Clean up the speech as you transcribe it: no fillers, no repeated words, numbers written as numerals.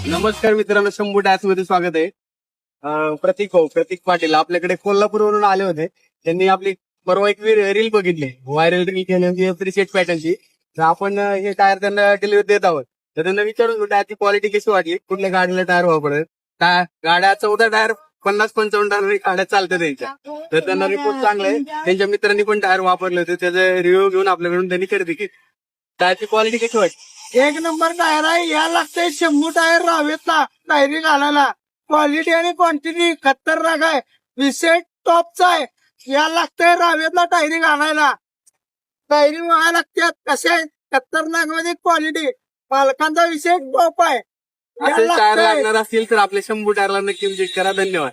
नमस्कार मित्रांनो, शंभू टायर्स मध्ये स्वागत आहे. प्रतीक पाटील आपल्याकडे कोल्हापूरवरून आले होते. त्यांनी आपली परवा एक रील बघितली, व्हायरल रील केली 3 पॅटर्नची. तर आपण हे टायर त्यांना डिलिव्हरी देत आहोत. तर त्यांना विचारून टायरची क्वालिटी कशी वाटली, कुठल्या गाडीला टायर वापरत. गाड्या 14 टायर 50-55 टायर गाड्या चालतात त्यांच्या. तर त्यांना रिपोर्ट चांगले आहे. त्यांच्या मित्रांनी पण टायर वापरले होते, त्याचे रिव्ह्यू घेऊन आपल्याकडून त्यांनी खरेदी केली. टायरची क्वालिटी कशी वाटली? एक नंबर टायर आहे. या लागतंय 100 टायर रावेतला टायरी घालायला. क्वालिटी आणि क्वांटिटी खतरनाक आहे. विषय टॉपचा आहे. या लागतंय रावेतला टायरी घालायला. टायरी व्हायला लागतात कसे खतरनाक मध्ये क्वालिटी. मालकांचा विषय टॉप आहे. या असे टायर लागतंय. लागणार असतील तर आपल्या शंभू टायरला नक्की विजिट करा. धन्यवाद.